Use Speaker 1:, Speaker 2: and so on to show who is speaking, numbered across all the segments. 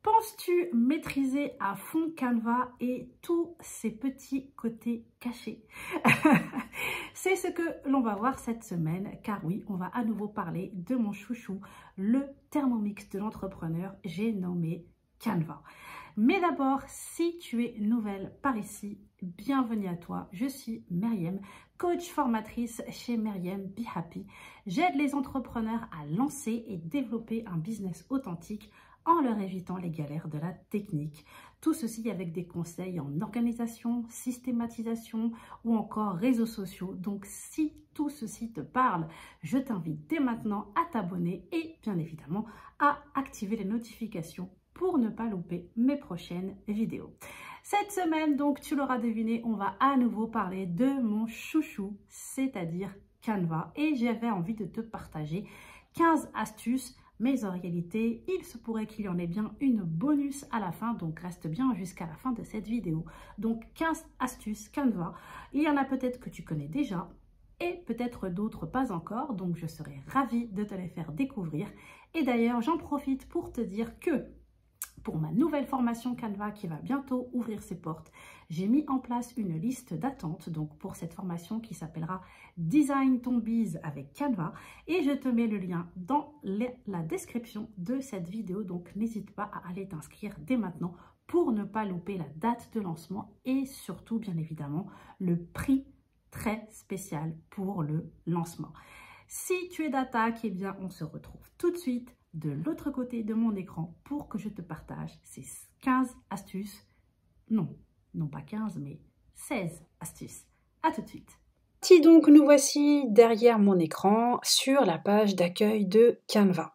Speaker 1: Penses-tu maîtriser à fond Canva et tous ses petits côtés cachés? C'est ce que l'on va voir cette semaine, car oui, on va à nouveau parler de mon chouchou, le Thermomix de l'entrepreneur, j'ai nommé Canva. Mais d'abord, si tu es nouvelle par ici, bienvenue à toi. Je suis Myriam, coach formatrice chez Myriam Be Happy. J'aide les entrepreneurs à lancer et développer un business authentique en leur évitant les galères de la technique. Tout ceci avec des conseils en organisation, systématisation ou encore réseaux sociaux. Donc si tout ceci te parle, je t'invite dès maintenant à t'abonner et bien évidemment à activer les notifications pour ne pas louper mes prochaines vidéos. Cette semaine, donc, tu l'auras deviné, on va à nouveau parler de mon chouchou, c'est-à-dire Canva. Et j'avais envie de te partager 15 astuces, mais en réalité, il se pourrait qu'il y en ait bien une bonus à la fin, donc reste bien jusqu'à la fin de cette vidéo. Donc 15 astuces Canva, il y en a peut-être que tu connais déjà, et peut-être d'autres pas encore, donc je serai ravie de te les faire découvrir. Et d'ailleurs, j'en profite pour te dire que pour ma nouvelle formation Canva qui va bientôt ouvrir ses portes, j'ai mis en place une liste d'attente donc pour cette formation qui s'appellera Design ton biz avec Canva et je te mets le lien dans la description de cette vidéo, donc n'hésite pas à aller t'inscrire dès maintenant pour ne pas louper la date de lancement et surtout bien évidemment le prix très spécial pour le lancement. Si tu es d'attaque, eh bien on se retrouve tout de suite de l'autre côté de mon écran pour que je te partage ces 15 astuces. Non pas 15, mais 16 astuces. À tout de suite.
Speaker 2: Si donc nous voici derrière mon écran sur la page d'accueil de Canva.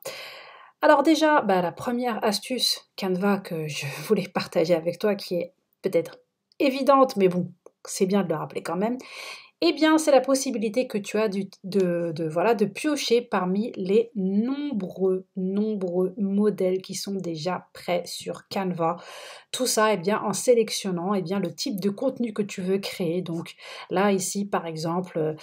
Speaker 2: Alors déjà, la première astuce Canva que je voulais partager avec toi, qui est peut-être évidente, mais bon, c'est bien de le rappeler quand même, eh bien, c'est la possibilité que tu as de piocher parmi les nombreux modèles qui sont déjà prêts sur Canva. Tout ça, eh bien, en sélectionnant le type de contenu que tu veux créer. Donc là, ici, par exemple,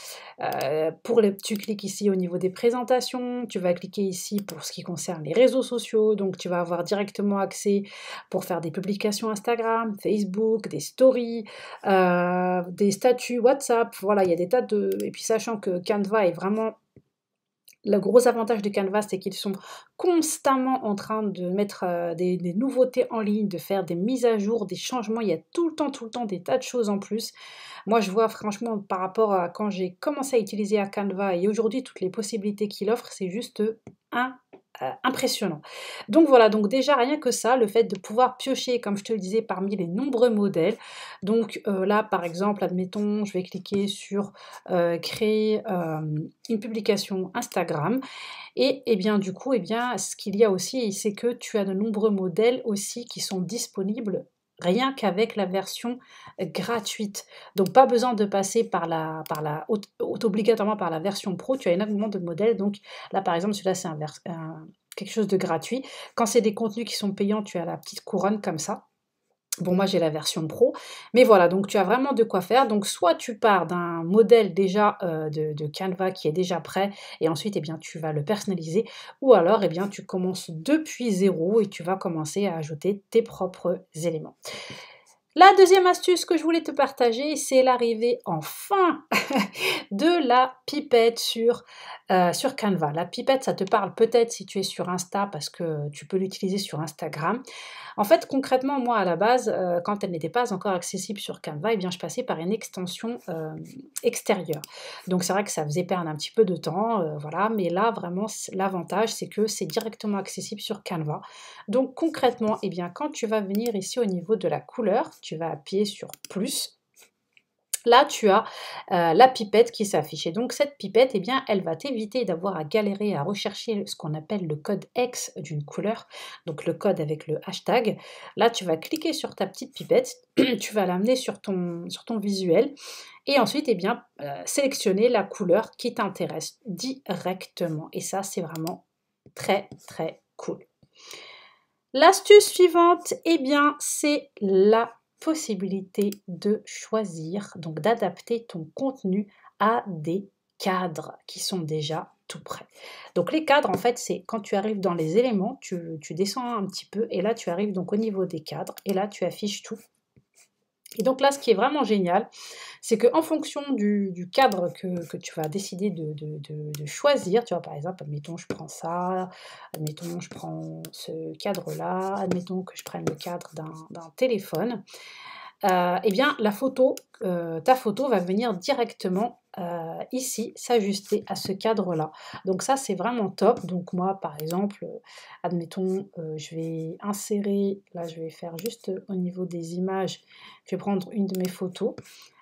Speaker 2: tu cliques ici au niveau des présentations, tu vas cliquer ici pour ce qui concerne les réseaux sociaux. Donc, tu vas avoir directement accès pour faire des publications Instagram, Facebook, des stories, des statuts WhatsApp. Voilà, il y a des tas de... Et puis, sachant que Canva est vraiment... Le gros avantage de Canva, c'est qu'ils sont constamment en train de mettre des nouveautés en ligne, de faire des mises à jour, des changements. Il y a tout le temps des tas de choses en plus. Moi, je vois franchement par rapport à quand j'ai commencé à utiliser Canva et aujourd'hui, toutes les possibilités qu'il offre, c'est juste impressionnant. Donc voilà, donc déjà rien que ça, le fait de pouvoir piocher, comme je te le disais, parmi les nombreux modèles. Donc là, par exemple, admettons, je vais cliquer sur créer une publication Instagram. Et bien du coup, ce qu'il y a aussi, c'est que tu as de nombreux modèles aussi qui sont disponibles rien qu'avec la version gratuite. Donc pas besoin de passer obligatoirement par la version pro, tu as énormément de modèles. Donc là par exemple, celui-là c'est quelque chose de gratuit. Quand c'est des contenus qui sont payants, tu as la petite couronne comme ça. Bon, moi j'ai la version pro, mais voilà, donc tu as vraiment de quoi faire. Donc soit tu pars d'un modèle déjà de Canva qui est déjà prêt et ensuite tu vas le personnaliser, ou alors tu commences depuis zéro et tu vas commencer à ajouter tes propres éléments. La deuxième astuce que je voulais te partager, c'est l'arrivée enfin de la pipette sur Canva. La pipette, ça te parle peut-être si tu es sur Insta parce que tu peux l'utiliser sur Instagram. En fait, concrètement, moi, à la base, quand elle n'était pas encore accessible sur Canva, je passais par une extension extérieure. Donc, c'est vrai que ça faisait perdre un petit peu de temps, voilà. Mais là, vraiment, l'avantage, c'est que c'est directement accessible sur Canva. Donc, concrètement, quand tu vas venir ici au niveau de la couleur, tu vas appuyer sur plus. Là, tu as la pipette qui s'affiche. Et donc, cette pipette, elle va t'éviter d'avoir à galérer à rechercher ce qu'on appelle le code X d'une couleur, donc le code avec le hashtag. Là, tu vas cliquer sur ta petite pipette, tu vas l'amener sur ton visuel et ensuite, sélectionner la couleur qui t'intéresse directement. Et ça, c'est vraiment très, très cool. L'astuce suivante, c'est la possibilité de choisir, donc d'adapter ton contenu à des cadres qui sont déjà tout prêts. Donc les cadres, en fait, c'est quand tu arrives dans les éléments, tu descends un petit peu, et là tu arrives donc au niveau des cadres, et là tu affiches tout. Et donc là, ce qui est vraiment génial, c'est qu'en fonction du cadre que tu vas décider de choisir, tu vois, par exemple, admettons, je prends ça, admettons, je prends ce cadre-là, admettons que je prenne le cadre d'un téléphone, eh bien, ta photo va venir directement ici s'ajuster à ce cadre-là. Donc ça, c'est vraiment top. Donc moi, par exemple, admettons, je vais insérer, là, je vais faire juste au niveau des images, je vais prendre une de mes photos.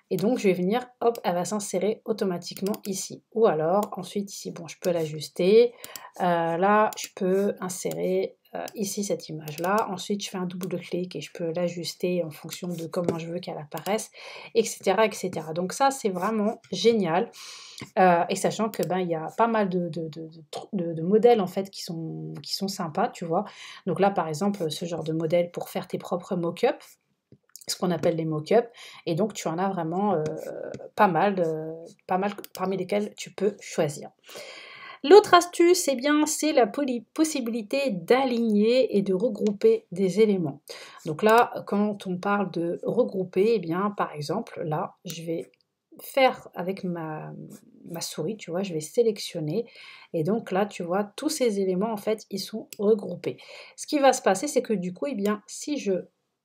Speaker 2: Et donc, je vais venir, hop, elle va s'insérer automatiquement ici. Ou alors, ensuite, ici, bon, je peux l'ajuster. Là, je peux insérer ici cette image-là. Ensuite, je fais un double clic et je peux l'ajuster en fonction de comment je veux qu'elle apparaisse, etc., etc. Donc ça, c'est vraiment génial. Et sachant que il y a pas mal de modèles en fait qui sont sympas, tu vois. Donc là, par exemple, ce genre de modèle pour faire tes propres mock-ups, ce qu'on appelle les mock-ups, et donc tu en as vraiment pas mal parmi lesquels tu peux choisir. L'autre astuce, eh bien, c'est la possibilité d'aligner et de regrouper des éléments. Donc là, quand on parle de regrouper, eh bien, par exemple, là, je vais faire avec ma souris, tu vois, je vais sélectionner, et donc là, tu vois, tous ces éléments, en fait, ils sont regroupés. Ce qui va se passer, c'est que du coup, eh bien, si je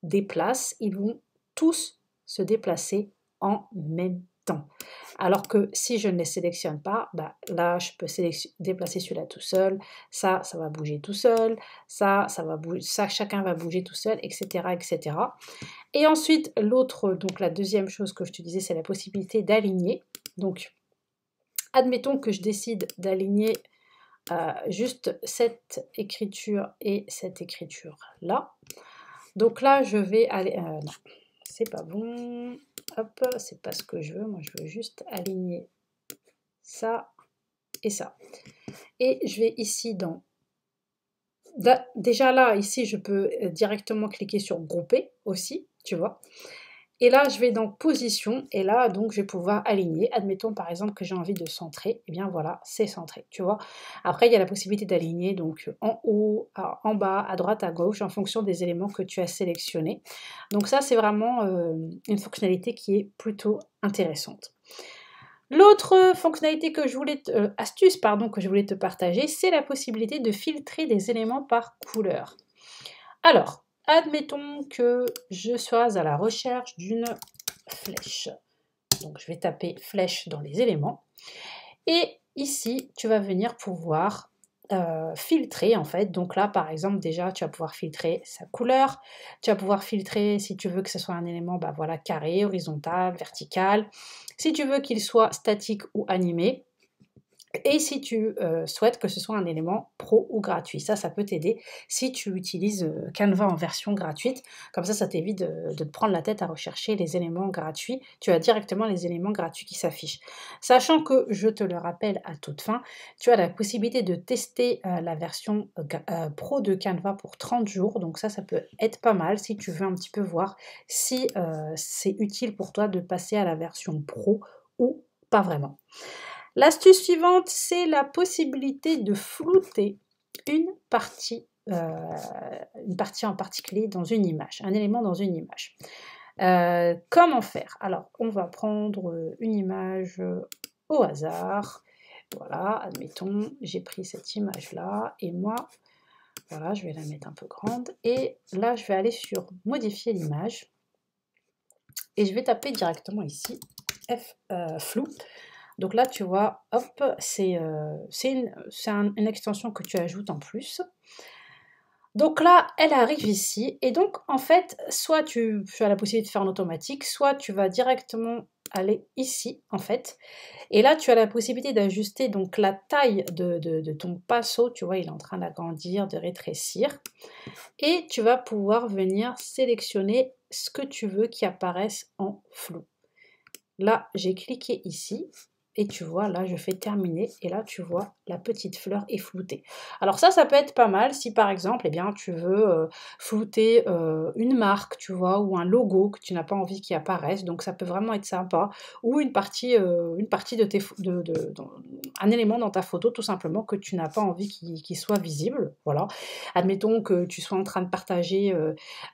Speaker 2: déplace, ils vont tous se déplacer en même temps. Alors que si je ne les sélectionne pas, là, je peux déplacer celui-là tout seul, ça va bouger tout seul, ça va bouger, ça, chacun va bouger tout seul, etc., etc. Et ensuite, donc la deuxième chose que je te disais, c'est la possibilité d'aligner. Donc, admettons que je décide d'aligner juste cette écriture et cette écriture-là. Donc là, je vais aller... non, c'est pas bon. Hop, c'est pas ce que je veux. Moi, je veux juste aligner ça et ça. Et je vais ici dans... Déjà là, ici, je peux directement cliquer sur grouper aussi, tu vois. Et là, je vais dans position, et là, donc, je vais pouvoir aligner. Admettons, par exemple, que j'ai envie de centrer. Eh bien, voilà, c'est centré, tu vois. Après, il y a la possibilité d'aligner, donc, en haut, en bas, à droite, à gauche, en fonction des éléments que tu as sélectionnés. Donc ça, c'est vraiment une fonctionnalité qui est plutôt intéressante. L'autre fonctionnalité que je voulais astuce, pardon, que je voulais te partager, c'est la possibilité de filtrer des éléments par couleur. Alors, admettons que je sois à la recherche d'une flèche. Donc, je vais taper flèche dans les éléments. Et ici, tu vas venir pouvoir filtrer en fait. Donc là, par exemple, déjà, tu vas pouvoir filtrer sa couleur. Tu vas pouvoir filtrer si tu veux que ce soit un élément voilà, carré, horizontal, vertical. Si tu veux qu'il soit statique ou animé. Et si tu souhaites que ce soit un élément pro ou gratuit, ça peut t'aider si tu utilises Canva en version gratuite. Comme ça t'évite de te prendre la tête à rechercher les éléments gratuits. Tu as directement les éléments gratuits qui s'affichent. Sachant que, je te le rappelle à toute fin, tu as la possibilité de tester la version pro de Canva pour 30 jours. Donc ça peut être pas mal si tu veux un petit peu voir si c'est utile pour toi de passer à la version pro ou pas vraiment. L'astuce suivante, c'est la possibilité de flouter une partie en particulier dans une image, un élément dans une image. Comment faire? Alors, on va prendre une image au hasard. Voilà, admettons, j'ai pris cette image-là et moi, voilà, je vais la mettre un peu grande. Et là, je vais aller sur modifier l'image et je vais taper directement ici flou. Donc là, tu vois, hop, c'est une extension que tu ajoutes en plus. Donc là, elle arrive ici. Et donc, en fait, soit tu as la possibilité de faire en automatique, soit tu vas directement aller ici, en fait. Et là, tu as la possibilité d'ajuster donc la taille de ton pinceau. Tu vois, il est en train d'agrandir, de rétrécir. Et tu vas pouvoir venir sélectionner ce que tu veux qui apparaisse en flou. Là, j'ai cliqué ici. Et tu vois, là, je fais terminer. Et là, tu vois, la petite fleur est floutée. Alors ça peut être pas mal si par exemple, eh bien, tu veux flouter une marque, tu vois, ou un logo que tu n'as pas envie qu'il apparaisse, donc ça peut vraiment être sympa, ou une partie de tes, un élément dans ta photo tout simplement que tu n'as pas envie qu'il soit visible, voilà. Admettons que tu sois en train de partager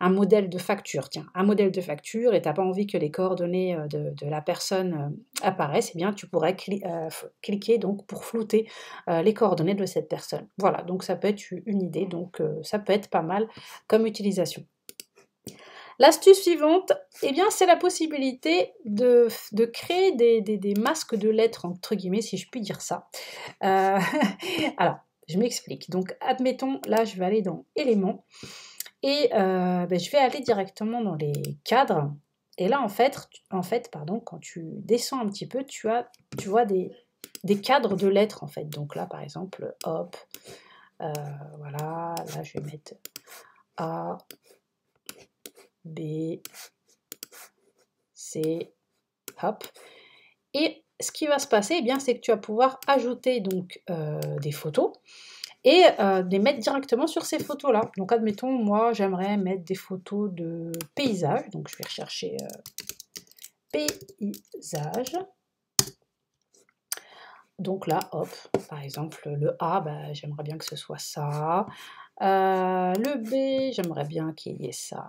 Speaker 2: un modèle de facture, tiens, un modèle de facture et tu n'as pas envie que les coordonnées de la personne apparaissent, eh bien tu pourrais cliquer donc pour flouter les coordonnées de cette personne. Voilà, donc ça peut être une idée, donc ça peut être pas mal comme utilisation. L'astuce suivante, eh bien, c'est la possibilité de créer des masques de lettres, entre guillemets, si je puis dire ça. Alors, je m'explique. Donc, admettons, là, je vais aller dans éléments et je vais aller directement dans les cadres. Et là, en fait, pardon, quand tu descends un petit peu, tu vois des cadres de lettres, en fait. Donc là, par exemple, hop, voilà, là, je vais mettre A, B, C, hop. Et ce qui va se passer, eh bien, c'est que tu vas pouvoir ajouter donc des photos et les mettre directement sur ces photos-là. Donc, admettons, moi, j'aimerais mettre des photos de paysages. Donc, je vais rechercher paysage. Donc là, hop, par exemple, le A, j'aimerais bien que ce soit ça. Le B, j'aimerais bien qu'il y ait ça.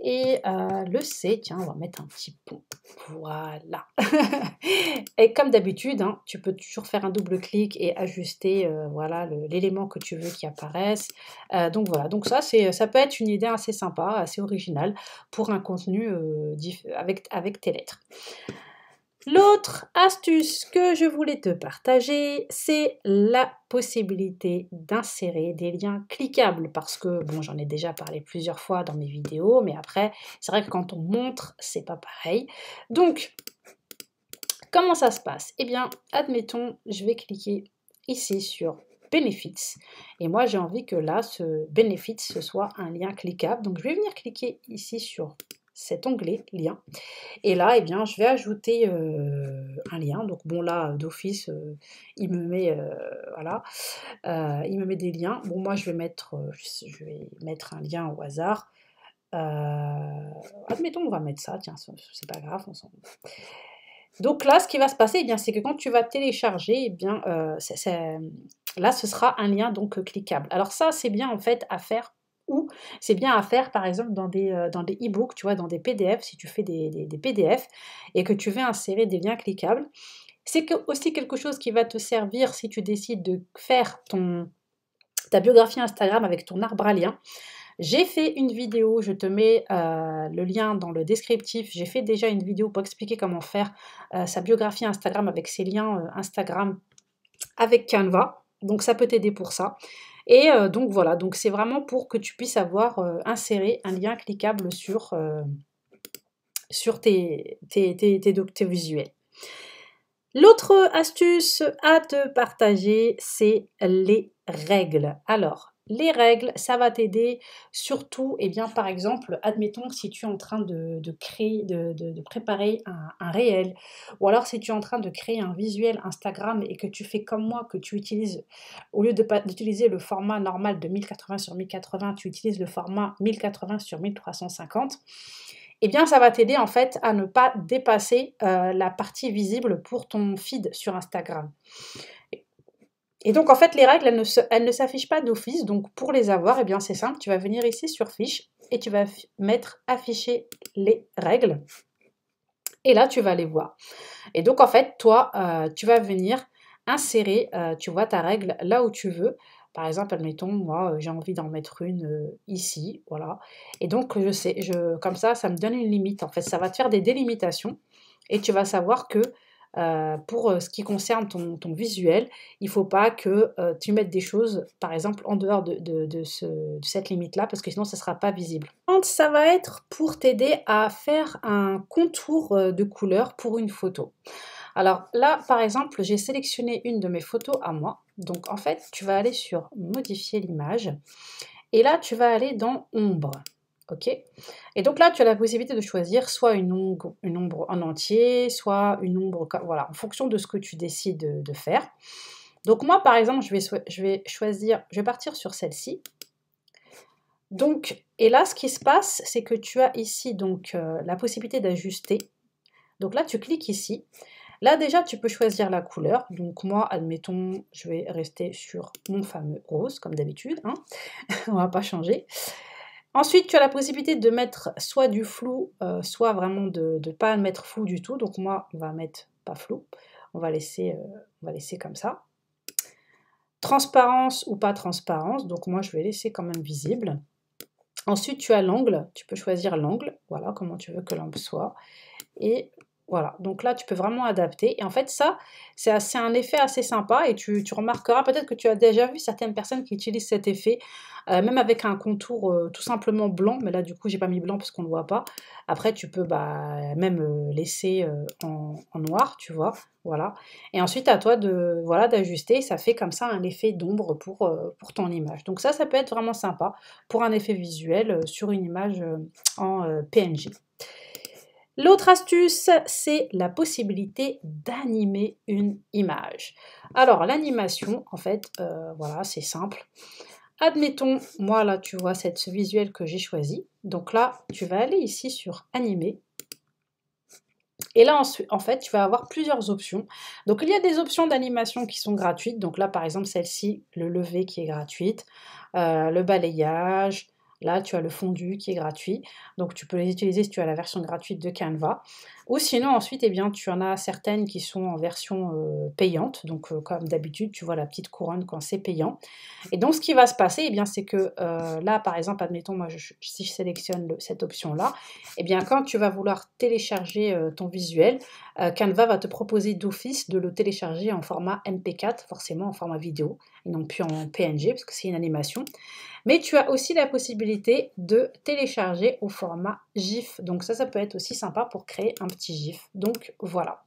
Speaker 2: Et le C, tiens, on va mettre un petit pont. Voilà. Et comme d'habitude, hein, tu peux toujours faire un double clic et ajuster voilà, l'élément que tu veux qui apparaisse. Donc voilà, donc ça peut être une idée assez sympa, assez originale pour un contenu avec tes lettres. L'autre astuce que je voulais te partager, c'est la possibilité d'insérer des liens cliquables parce que, bon, j'en ai déjà parlé plusieurs fois dans mes vidéos, mais après, c'est vrai que quand on montre, c'est pas pareil. Donc, comment ça se passe? Eh bien, admettons, je vais cliquer ici sur Benefits et moi, j'ai envie que là, ce Benefits, ce soit un lien cliquable. Donc, je vais venir cliquer ici sur cet onglet lien et là, eh bien, je vais ajouter un lien. Donc bon, là, d'office, il me met, voilà, il me met des liens. Bon, moi, je vais mettre un lien au hasard. Admettons, on va mettre ça, tiens, c'est pas grave, on s'en... Donc là, ce qui va se passer, eh bien, c'est que quand tu vas télécharger, eh bien, là, ce sera un lien donc cliquable. Alors ça, c'est bien en fait à faire ou c'est bien à faire par exemple dans des e-books, tu vois, dans des PDF, si tu fais des PDF et que tu veux insérer des liens cliquables. C'est aussi quelque chose qui va te servir si tu décides de faire ta biographie Instagram avec ton arbre à liens. J'ai fait une vidéo, je te mets le lien dans le descriptif. J'ai fait déjà une vidéo pour expliquer comment faire sa biographie Instagram avec ses liens Instagram avec Canva. Donc ça peut t'aider pour ça. Et donc voilà, donc c'est vraiment pour que tu puisses avoir inséré un lien cliquable sur tes visuels. L'autre astuce à te partager, c'est les règles. Alors, les règles, ça va t'aider surtout, eh bien, par exemple, admettons si tu es en train de préparer un réel, ou alors si tu es en train de créer un visuel Instagram et que tu fais comme moi, que tu utilises, au lieu d'utiliser le format normal de 1080 sur 1080, tu utilises le format 1080 sur 1350, eh bien, ça va t'aider en fait à ne pas dépasser la partie visible pour ton feed sur Instagram. Et donc, en fait, les règles, elles ne s'affichent pas d'office. Donc, pour les avoir, eh bien, c'est simple. Tu vas venir ici sur Fiches et tu vas mettre Afficher les règles. Et là, tu vas les voir. Et donc, en fait, toi, tu vas venir insérer, tu vois, ta règle là où tu veux. Par exemple, admettons, moi, j'ai envie d'en mettre une ici, voilà. Et donc, comme ça me donne une limite. En fait, ça va te faire des délimitations et tu vas savoir que pour ce qui concerne ton visuel, il ne faut pas que tu mettes des choses, par exemple, en dehors de cette limite-là, parce que sinon, ça ne sera pas visible. Ça va être pour t'aider à faire un contour de couleur pour une photo. Alors là, par exemple, j'ai sélectionné une de mes photos à moi. Donc en fait, tu vas aller sur modifier l'image et là, tu vas aller dans ombre. Ok. Et donc là, tu as la possibilité de choisir soit une ombre en entier, soit une ombre, voilà, en fonction de ce que tu décides de faire. Donc moi, par exemple, je vais partir sur celle-ci. Donc, et là, ce qui se passe, c'est que tu as ici donc la possibilité d'ajuster. Donc là, tu cliques ici. Là, déjà, tu peux choisir la couleur. Donc moi, admettons, je vais rester sur mon fameux rose, comme d'habitude. Hein. On va pas changer. Ensuite, tu as la possibilité de mettre soit du flou, soit vraiment de ne pas mettre flou du tout. Donc moi, on va mettre pas flou. On va laisser comme ça. Transparence ou pas transparence. Donc moi, je vais laisser quand même visible. Ensuite, tu as l'angle. Tu peux choisir l'angle. Voilà, comment tu veux que l'angle soit. Et voilà, donc là, tu peux vraiment adapter. Et en fait, ça, c'est un effet assez sympa. Et tu remarqueras, peut-être que tu as déjà vu certaines personnes qui utilisent cet effet, même avec un contour tout simplement blanc. Mais là, du coup, j'ai pas mis blanc parce qu'on ne voit pas. Après, tu peux même laisser en noir, tu vois. Voilà. Et ensuite, à toi d'ajuster. Ça fait comme ça un effet d'ombre pour ton image. Donc ça peut être vraiment sympa pour un effet visuel sur une image en PNG. L'autre astuce, c'est la possibilité d'animer une image. Alors, l'animation, en fait, voilà, c'est simple. Admettons, moi, là, tu vois ce visuel que j'ai choisi. Donc là, tu vas aller ici sur Animer. Et là, en fait, tu vas avoir plusieurs options. Donc, il y a des options d'animation qui sont gratuites. Donc là, par exemple, celle-ci, le lever qui est gratuite, le balayage. Là, tu as le fondu qui est gratuit. Donc, tu peux les utiliser si tu as la version gratuite de Canva. Ou sinon, ensuite, eh bien, tu en as certaines qui sont en version payante. Donc, comme d'habitude, tu vois la petite couronne quand c'est payant. Et donc, ce qui va se passer, eh bien, c'est que là, par exemple, admettons, moi, si je sélectionne cette option-là, eh bien, quand tu vas vouloir télécharger ton visuel, Canva va te proposer d'office de le télécharger en format MP4, forcément en format vidéo, et non plus en PNG, parce que c'est une animation. Mais tu as aussi la possibilité de télécharger au format GIF. Donc ça peut être aussi sympa pour créer un petit GIF. Donc voilà.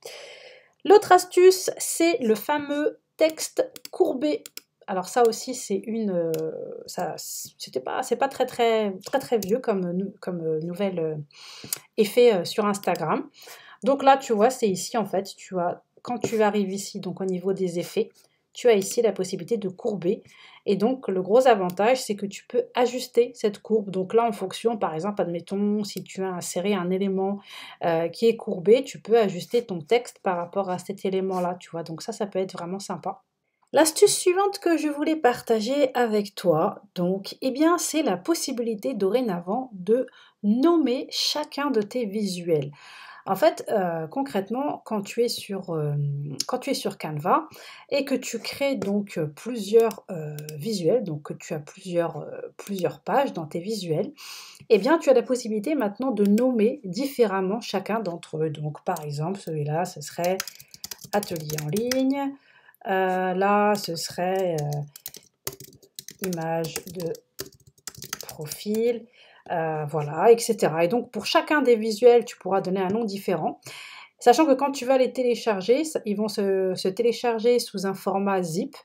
Speaker 2: L'autre astuce, c'est le fameux texte courbé. Alors ça aussi, c'est c'est pas très vieux comme nouvel effet sur Instagram. Donc là, tu vois, c'est ici en fait, quand tu arrives ici, donc au niveau des effets, tu as ici la possibilité de courber. Et donc, le gros avantage, c'est que tu peux ajuster cette courbe. Donc là, en fonction, par exemple, admettons, si tu as inséré un élément qui est courbé, tu peux ajuster ton texte par rapport à cet élément-là, tu vois. Donc ça peut être vraiment sympa. L'astuce suivante que je voulais partager avec toi, donc, eh bien, c'est la possibilité dorénavant de nommer chacun de tes visuels. En fait, concrètement, quand tu es sur Canva et que tu crées donc plusieurs visuels, donc que tu as plusieurs pages dans tes visuels, eh bien, tu as la possibilité maintenant de nommer différemment chacun d'entre eux. Donc, par exemple, celui-là, ce serait atelier en ligne. Là, ce serait image de profil. Voilà, etc. Et donc, pour chacun des visuels, tu pourras donner un nom différent. Sachant que quand tu vas les télécharger, ils vont se télécharger sous un format zip.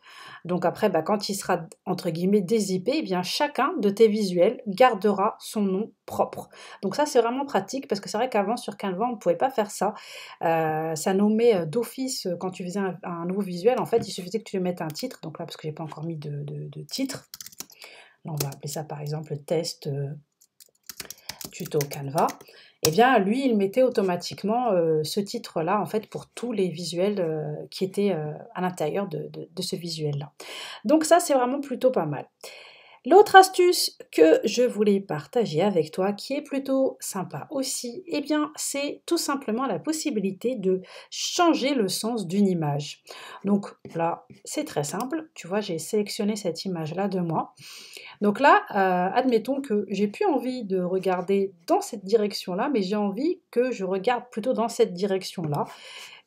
Speaker 2: Donc après, quand il sera, entre guillemets, dézippé, eh bien, chacun de tes visuels gardera son nom propre. Donc ça, c'est vraiment pratique parce que c'est vrai qu'avant, sur Canva, on ne pouvait pas faire ça. Ça nommait d'office, quand tu faisais un nouveau visuel, en fait, il suffisait que tu mettes un titre. Donc là, parce que je n'ai pas encore mis de titre. Là, on va appeler ça, par exemple, test tuto Canva. Eh bien, lui, il mettait automatiquement ce titre-là, en fait, pour tous les visuels qui étaient à l'intérieur de ce visuel-là. Donc ça, c'est vraiment plutôt pas mal. L'autre astuce que je voulais partager avec toi, qui est plutôt sympa aussi, eh bien, c'est tout simplement la possibilité de changer le sens d'une image. Donc là, c'est très simple. Tu vois, j'ai sélectionné cette image-là de moi. Donc là, admettons que j'ai plus envie de regarder dans cette direction-là, mais j'ai envie que je regarde plutôt dans cette direction-là.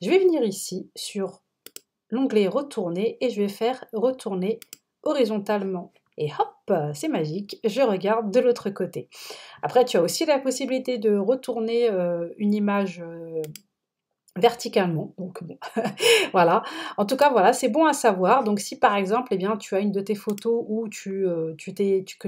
Speaker 2: Je vais venir ici sur l'onglet retourner et je vais faire retourner horizontalement. Et hop, c'est magique, je regarde de l'autre côté. Après, tu as aussi la possibilité de retourner une image verticalement, donc bon, voilà. En tout cas, voilà, c'est bon à savoir. Donc si par exemple, eh bien, tu as une de tes photos où que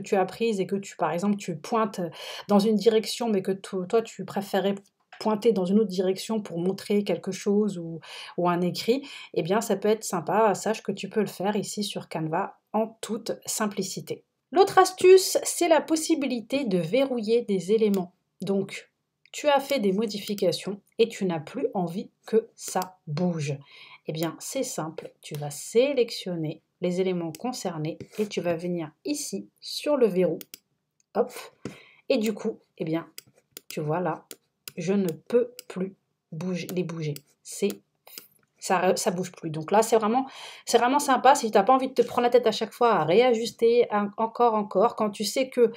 Speaker 2: tu as prise et que par exemple, tu pointes dans une direction, mais que toi, tu préférais pointer dans une autre direction pour montrer quelque chose ou un écrit, eh bien ça peut être sympa. Sache que tu peux le faire ici sur Canva en toute simplicité. L'autre astuce, c'est la possibilité de verrouiller des éléments. Donc, tu as fait des modifications et tu n'as plus envie que ça bouge. Eh bien, c'est simple, tu vas sélectionner les éléments concernés et tu vas venir ici sur le verrou. Hop. Et du coup, eh bien, tu vois là, je ne peux plus les bouger. Ça bouge plus. Donc là, c'est vraiment sympa. Si tu n'as pas envie de te prendre la tête à chaque fois à réajuster encore, quand tu sais que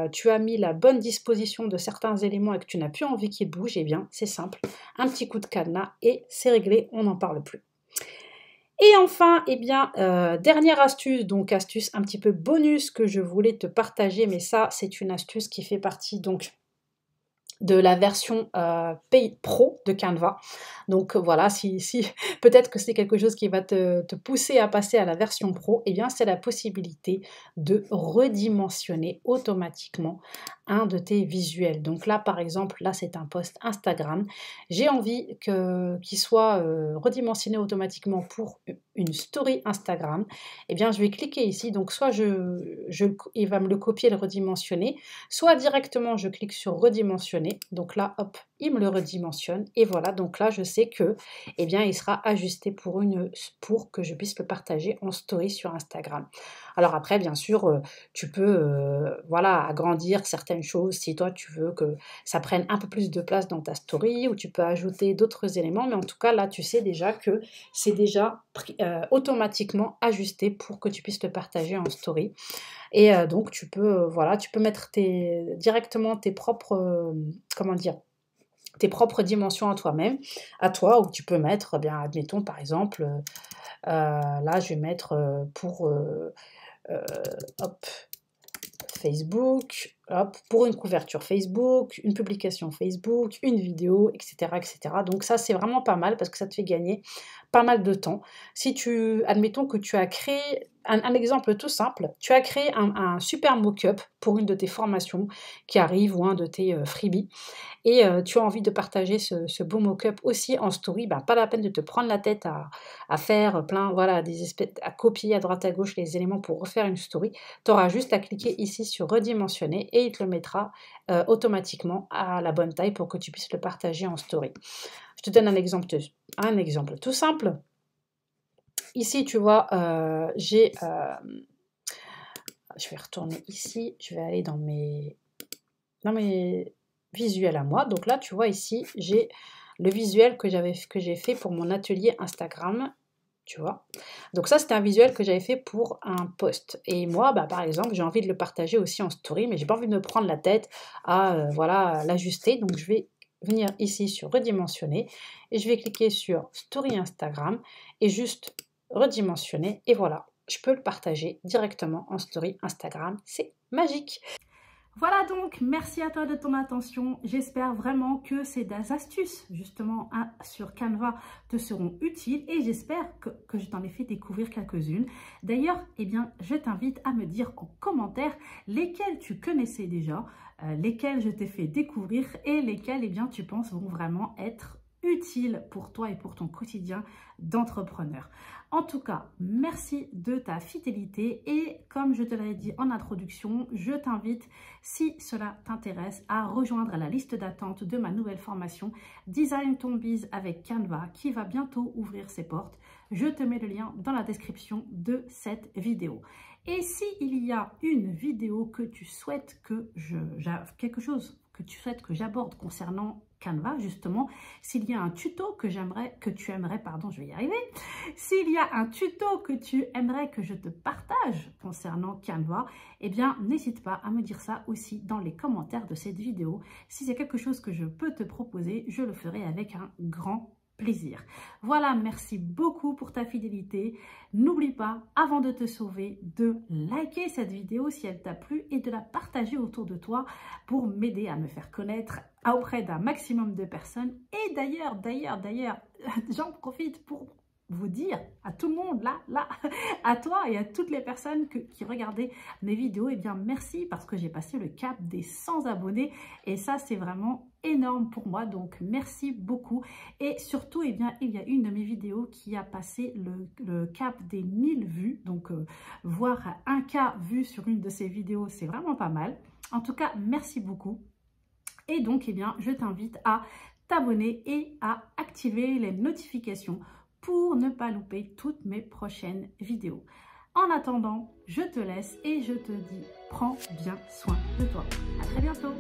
Speaker 2: tu as mis la bonne disposition de certains éléments et que tu n'as plus envie qu'ils bougent, eh bien, c'est simple. Un petit coup de cadenas et c'est réglé, on n'en parle plus. Et enfin, eh bien, dernière astuce, donc astuce un petit peu bonus que je voulais te partager, mais ça, c'est une astuce qui fait partie donc de la version Pay Pro de Canva. Donc voilà, si peut-être que c'est quelque chose qui va te pousser à passer à la version Pro, eh bien c'est la possibilité de redimensionner automatiquement un de tes visuels. Donc là, par exemple, là c'est un post Instagram. J'ai envie qu'il soit redimensionné automatiquement pour une story Instagram. Eh bien, je vais cliquer ici. Donc soit il va me le copier et le redimensionner, soit directement je clique sur redimensionner. Donc là, hop, il me le redimensionne et voilà. Donc là, je sais que, eh bien, il sera ajusté pour que je puisse le partager en story sur Instagram. Alors après, bien sûr, tu peux, voilà, agrandir certaines choses si toi tu veux que ça prenne un peu plus de place dans ta story, ou tu peux ajouter d'autres éléments. Mais en tout cas, là, tu sais déjà que c'est déjà automatiquement ajusté pour que tu puisses le partager en story. Et donc, tu peux, voilà, tu peux mettre directement tes propres, tes propres dimensions à toi, ou tu peux mettre, bien, admettons, par exemple, là, je vais mettre hop, Facebook, hop, pour une couverture Facebook, une publication Facebook, une vidéo, etc., etc. Donc ça, c'est vraiment pas mal parce que ça te fait gagner pas mal de temps. Admettons que tu as créé, un exemple tout simple, tu as créé un super mock-up pour une de tes formations qui arrive ou un de tes freebies, et tu as envie de partager ce beau mock-up aussi en story, bah, pas la peine de te prendre la tête à faire plein, voilà, à copier à droite à gauche les éléments pour refaire une story. Tu auras juste à cliquer ici sur redimensionner et il te le mettra automatiquement à la bonne taille pour que tu puisses le partager en story. Je te donne un exemple tout simple. Ici, tu vois, je vais retourner ici, je vais aller dans mes visuels à moi. Donc là, tu vois ici, j'ai le visuel que j'ai fait pour mon atelier Instagram, tu vois. Donc ça, c'était un visuel que j'avais fait pour un post. Et moi, bah, par exemple, j'ai envie de le partager aussi en story, mais j'ai pas envie de me prendre la tête à voilà, l'ajuster. Donc je vais venir ici sur redimensionner et je vais cliquer sur story Instagram et juste redimensionner, et voilà, je peux le partager directement en story Instagram. C'est magique.
Speaker 1: Voilà donc, merci à toi de ton attention. J'espère vraiment que ces astuces justement sur Canva te seront utiles et j'espère que je t'en ai fait découvrir quelques-unes. D'ailleurs, eh bien, je t'invite à me dire en commentaire lesquelles tu connaissais déjà, lesquelles je t'ai fait découvrir et lesquelles, eh bien, tu penses vont vraiment être utile pour toi et pour ton quotidien d'entrepreneur. En tout cas, merci de ta fidélité et comme je te l'avais dit en introduction, je t'invite, si cela t'intéresse, à rejoindre la liste d'attente de ma nouvelle formation Design ton biz avec Canva qui va bientôt ouvrir ses portes. Je te mets le lien dans la description de cette vidéo. Et s'il y a une vidéo que tu souhaites quelque chose que tu souhaites que j'aborde concernant Canva, justement, s'il y a un tuto que tu aimerais, je vais y arriver, s'il y a un tuto que tu aimerais que je te partage concernant Canva, eh bien, n'hésite pas à me dire ça aussi dans les commentaires de cette vidéo. Si c'est quelque chose que je peux te proposer, je le ferai avec un grand plaisir. Voilà, merci beaucoup pour ta fidélité. N'oublie pas, avant de te sauver, de liker cette vidéo si elle t'a plu et de la partager autour de toi pour m'aider à me faire connaître auprès d'un maximum de personnes. Et d'ailleurs, j'en profite pour vous dire à tout le monde, là, à toi et à toutes les personnes qui regardaient mes vidéos, eh bien merci parce que j'ai passé le cap des 100 abonnés et ça c'est vraiment énorme pour moi, donc merci beaucoup. Et surtout, eh bien, il y a une de mes vidéos qui a passé le cap des 1000 vues, donc voir 1K vues sur une de ces vidéos, c'est vraiment pas mal. En tout cas, merci beaucoup. Et donc, eh bien, je t'invite à t'abonner et à activer les notifications pour ne pas louper toutes mes prochaines vidéos. En attendant, je te laisse et je te dis, prends bien soin de toi. À très bientôt.